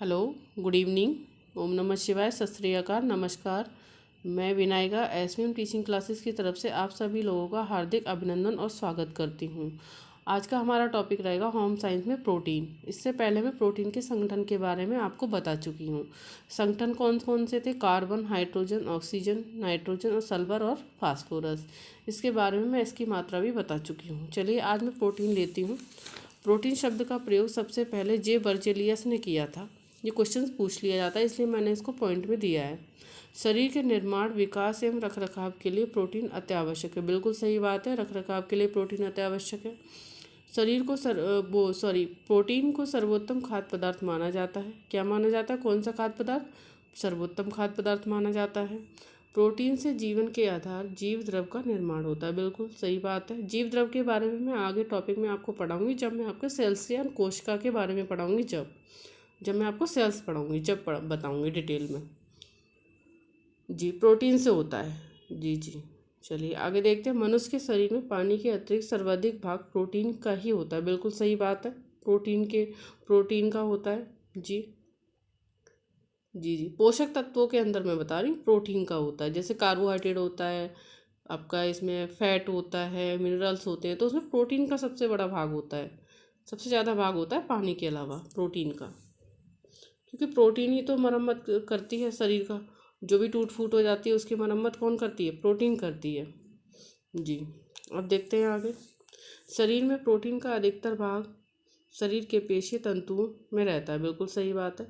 Hello, good evening. ओम नमः शिवाय, सत श्री अकाल, नमस्कार। मैं विनायका एसवीएम टीचिंग क्लासेस की तरफ से आप सभी लोगों का हार्दिक अभिनंदन और स्वागत करती हूँ। आज का हमारा टॉपिक रहेगा होम साइंस में प्रोटीन। इससे पहले मैं प्रोटीन के संगठन के बारे में आपको बता चुकी हूँ। संगठन कौन कौन से थे? कार्बन, हाइड्रोजन, ऑक्सीजन, नाइट्रोजन और सल्फर और फास्फोरस। इसके बारे में मैं इसकी मात्रा भी बता चुकी हूँ। चलिए आज मैं प्रोटीन लेती हूँ। प्रोटीन शब्द का प्रयोग सबसे पहले जे बर्जेलियस ने किया था। ये क्वेश्चन पूछ लिया जाता है, इसलिए मैंने इसको पॉइंट में दिया है। शरीर के निर्माण, विकास एवं रखरखाव के लिए प्रोटीन अत्यावश्यक है। बिल्कुल सही बात है, रखरखाव के लिए प्रोटीन अत्यावश्यक है। शरीर को प्रोटीन को सर्वोत्तम खाद्य पदार्थ माना जाता है। क्या माना जाता है? कौन सा खाद्य पदार्थ? सर्वोत्तम खाद्य पदार्थ माना जाता है। प्रोटीन से जीवन के आधार जीव द्रव का निर्माण होता है। बिल्कुल सही बात है। जीव द्रव के बारे में मैं आगे टॉपिक में आपको पढ़ाऊंगी, जब मैं आपको सेल्स या कोशिका के बारे में पढ़ाऊंगी, जब मैं आपको सेल्स पढ़ाऊंगी, बताऊंगी डिटेल में। जी, प्रोटीन से होता है। जी चलिए आगे देखते हैं। मनुष्य के शरीर में पानी के अतिरिक्त सर्वाधिक भाग प्रोटीन का ही होता है। बिल्कुल सही बात है, प्रोटीन का होता है। जी पोषक तत्वों के अंदर मैं बता रही हूँ प्रोटीन का होता है। जैसे कार्बोहाइड्रेट होता है आपका, इसमें फैट होता है, मिनरल्स होते हैं, तो उसमें प्रोटीन का सबसे बड़ा भाग होता है। सबसे ज़्यादा भाग होता है पानी के अलावा प्रोटीन का, क्योंकि प्रोटीन ही तो मरम्मत करती है शरीर का। जो भी टूट फूट हो जाती है उसकी मरम्मत कौन करती है? प्रोटीन करती है। जी, अब देखते हैं आगे। शरीर में प्रोटीन का अधिकतर भाग शरीर के पेशीय तंतुओं में रहता है। बिल्कुल सही बात है।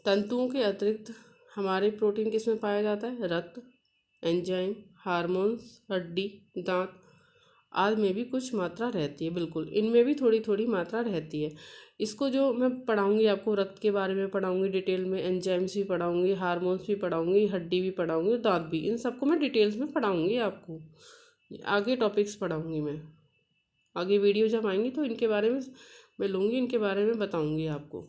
तंतुओं के अतिरिक्त हमारे प्रोटीन किस में पाया जाता है? रक्त, एंजाइम, हार्मोन्स, हड्डी, दांत आदि में भी कुछ मात्रा रहती है। बिल्कुल, इनमें भी थोड़ी थोड़ी मात्रा रहती है। इसको जो मैं पढ़ाऊंगी आपको, रक्त के बारे में पढ़ाऊंगी डिटेल में, एंजाइम्स भी पढ़ाऊंगी, हार्मोन्स भी पढ़ाऊंगी, हड्डी भी पढ़ाऊंगी, दांत भी, इन सबको मैं डिटेल्स में पढ़ाऊंगी आपको। आगे टॉपिक्स पढ़ाऊंगी मैं। आगे वीडियो जब आएंगी तो इनके बारे में मैं लूँगी, इनके बारे में बताऊँगी आपको।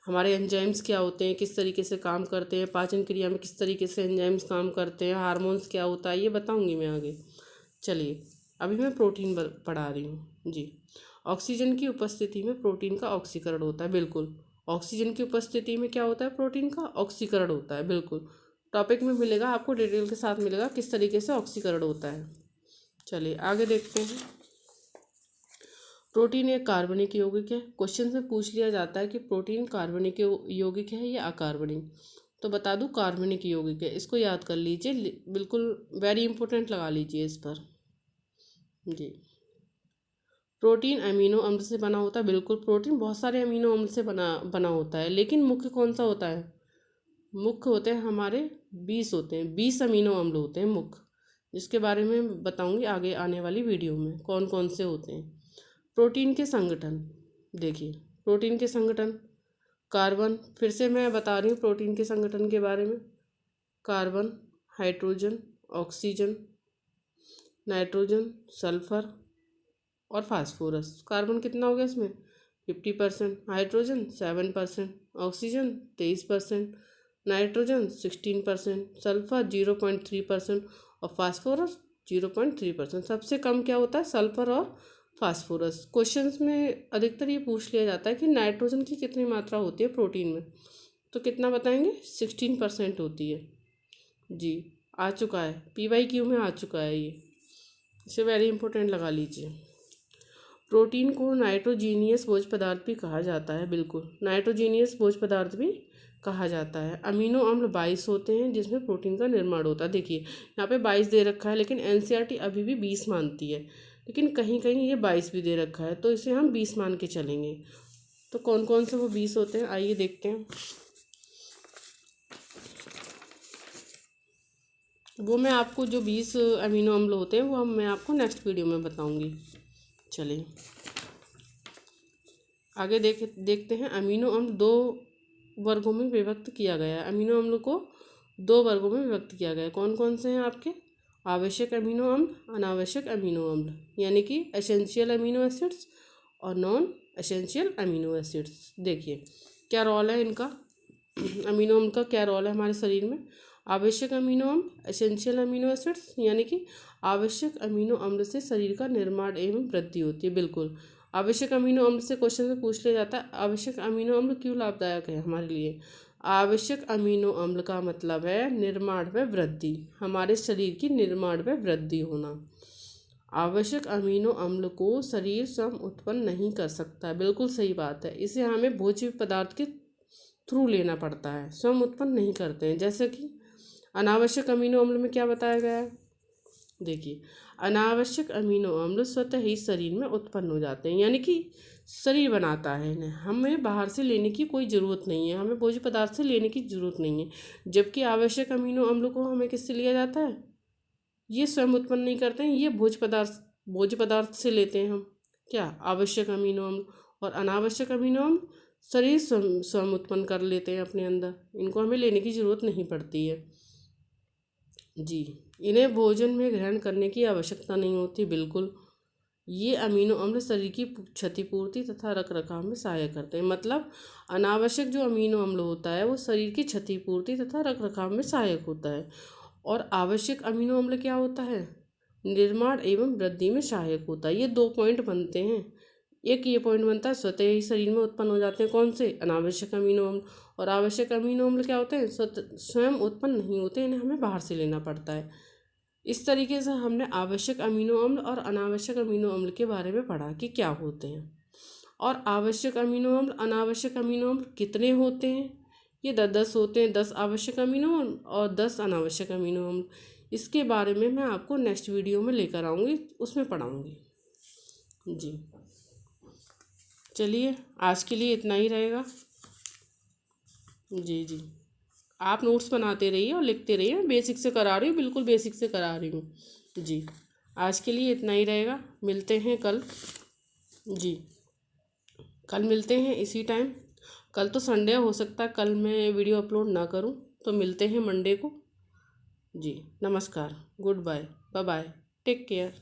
हमारे एंजाइम्स क्या होते हैं, किस तरीके से काम करते हैं, पाचन क्रिया में किस तरीके से एंजाइम्स काम करते हैं, हार्मोन्स क्या होता है, ये बताऊँगी मैं आगे। चलिए अभी मैं प्रोटीन पढ़ा रही हूँ। जी, ऑक्सीजन की उपस्थिति में प्रोटीन का ऑक्सीकरण होता है। बिल्कुल, ऑक्सीजन की उपस्थिति में क्या होता है? प्रोटीन का ऑक्सीकरण होता है। बिल्कुल, टॉपिक में मिलेगा आपको, डिटेल के साथ मिलेगा किस तरीके से ऑक्सीकरण होता है। चलिए आगे देखते हैं। प्रोटीन एक कार्बनिक यौगिक है। क्वेश्चन से पूछ लिया जाता है कि प्रोटीन कार्बनिक यौगिक है या अकार्बनिक, तो बता दूं कार्बनिक यौगिक है। इसको याद कर लीजिए, बिल्कुल वेरी इंपॉर्टेंट लगा लीजिए इस पर। जी, प्रोटीन अमीनो अम्ल से बना होता है। बिल्कुल, प्रोटीन बहुत सारे अमीनो अम्ल से बना होता है, लेकिन मुख्य कौन सा होता है? मुख्य होते हैं हमारे 20 होते हैं, 20 अमीनो अम्ल होते हैं मुख्य, जिसके बारे में बताऊंगी आगे आने वाली वीडियो में कौन कौन से होते हैं। प्रोटीन के संगठन देखिए। प्रोटीन के संगठन, कार्बन, फिर से मैं बता रही हूँ प्रोटीन के संगठन के बारे में। Carbon, hydrogen, oxygen, nitrogen, sulphur और फास्फोरस। कार्बन कितना हो गया इसमें? 50%, हाइड्रोजन 7%, ऑक्सीजन 23%, नाइट्रोजन 16%, सल्फर 0.3% और फास्फोरस 0.3%। सबसे कम क्या होता है? सल्फर और फास्फोरस। क्वेश्चंस में अधिकतर ये पूछ लिया जाता है कि नाइट्रोजन की कितनी मात्रा होती है प्रोटीन में, तो कितना बताएंगे? 16% होती है। जी, आ चुका है, PYQ में आ चुका है ये, इसे वेरी इंपॉर्टेंट लगा लीजिए। प्रोटीन को नाइट्रोजीनियस भोज्य पदार्थ भी कहा जाता है। बिल्कुल, नाइट्रोजीनियस भोज्य पदार्थ भी कहा जाता है। अमीनो अम्ल 22 होते हैं जिसमें प्रोटीन का निर्माण होता है। देखिए यहाँ पे 22 दे रखा है, लेकिन NCERT अभी भी 20 मानती है, लेकिन कहीं कहीं ये 22 भी दे रखा है, तो इसे हम 20 मान के चलेंगे। तो कौन कौन से वो 20 होते हैं, आइए देखते हैं। वो मैं आपको जो 20 अमीनो अम्ल होते हैं वो मैं आपको नेक्स्ट वीडियो में बताऊँगी। चलिए आगे देखते हैं। अमीनो अम्ल दो वर्गों में विभक्त किया गया है। अमीनो अम्ल को दो वर्गों में विभक्त किया गया है। कौन कौन से हैं आपके? आवश्यक अमीनो अम्ल, अनावश्यक अमीनो अम्ल, यानी कि एसेंशियल अमीनो एसिड्स और नॉन एसेंशियल अमीनो एसिड्स। देखिए क्या रोल है इनका, अमीनो अम्ल का क्या रोल है हमारे शरीर में। आवश्यक अमीनो अम्ल, एसेंशियल अमीनो एसिड्स, यानी कि आवश्यक अमीनो अम्ल से शरीर का निर्माण एवं वृद्धि होती है। बिल्कुल, आवश्यक अमीनो अम्ल से क्वेश्चन में पूछ लिया जाता है आवश्यक अमीनो अम्ल क्यों लाभदायक है हमारे लिए। आवश्यक अमीनो अम्ल का मतलब है निर्माण व वृद्धि, हमारे शरीर की निर्माण व वृद्धि होना। आवश्यक अमीनो अम्ल को शरीर स्वयं उत्पन्न नहीं कर सकता, बिल्कुल सही बात है। इसे हमें भोज्य पदार्थ के थ्रू लेना पड़ता है, स्वयं उत्पन्न नहीं करते हैं। जैसे कि अनावश्यक अमीनो अम्ल में क्या बताया गया है, देखिए अनावश्यक अमीनो अम्ल स्वतः ही शरीर में उत्पन्न हो जाते हैं, यानी कि शरीर बनाता है इन्हें, हमें बाहर से लेने की कोई ज़रूरत नहीं है, हमें भोज्य पदार्थ से लेने की ज़रूरत नहीं है। जबकि आवश्यक अमीनो अम्ल को हमें किससे लिया जाता है, ये स्वयं उत्पन्न नहीं करते हैं, ये भोज्य पदार्थ से लेते हैं हम, क्या आवश्यक अमीनो अम्ल। और अनावश्यक अमीनो अम्ल शरीर स्वयं उत्पन्न कर लेते हैं अपने अंदर, इनको हमें लेने की ज़रूरत नहीं पड़ती है जी। इन्हें भोजन में ग्रहण करने की आवश्यकता नहीं होती, बिल्कुल। ये अमीनो अम्ल शरीर की क्षतिपूर्ति तथा रख रखाव में सहायक करते हैं। मतलब अनावश्यक जो अमीनो अम्ल होता है वो शरीर की क्षतिपूर्ति तथा रख रखाव में सहायक होता है। और आवश्यक अमीनो अम्ल क्या होता है, निर्माण एवं वृद्धि में सहायक होता है। ये 2 पॉइंट बनते हैं। एक ये पॉइंट बनता है स्वतः ही शरीर में उत्पन्न हो जाते हैं, कौन से, अनावश्यक अमीनो अम्ल। और आवश्यक अमीनो अम्ल क्या होते हैं, स्वयं उत्पन्न नहीं होते, इन्हें हमें बाहर से लेना पड़ता है। इस तरीके से हमने आवश्यक अमीनो अम्ल और अनावश्यक अमीनो अम्ल के बारे में पढ़ा कि क्या होते हैं। और आवश्यक अमीनो अम्ल अनावश्यक अमीनो अम्ल कितने होते हैं, ये 10 होते हैं, 10 आवश्यक अमीनो अम्ल और 10 अनावश्यक अमीनो अम्ल। इसके बारे में मैं आपको नेक्स्ट वीडियो में लेकर आऊँगी, उसमें पढ़ाऊँगी जी। चलिए आज के लिए इतना ही रहेगा जी जी। आप नोट्स बनाते रहिए और लिखते रहिए, मैं बेसिक से करा रही हूँ, बिल्कुल बेसिक से करा रही हूँ जी। आज के लिए इतना ही रहेगा, मिलते हैं कल जी। कल मिलते हैं इसी टाइम। कल तो संडे हो सकता है कल मैं वीडियो अपलोड ना करूँ, तो मिलते हैं मंडे को जी। नमस्कार, good bye, bye bye, take care.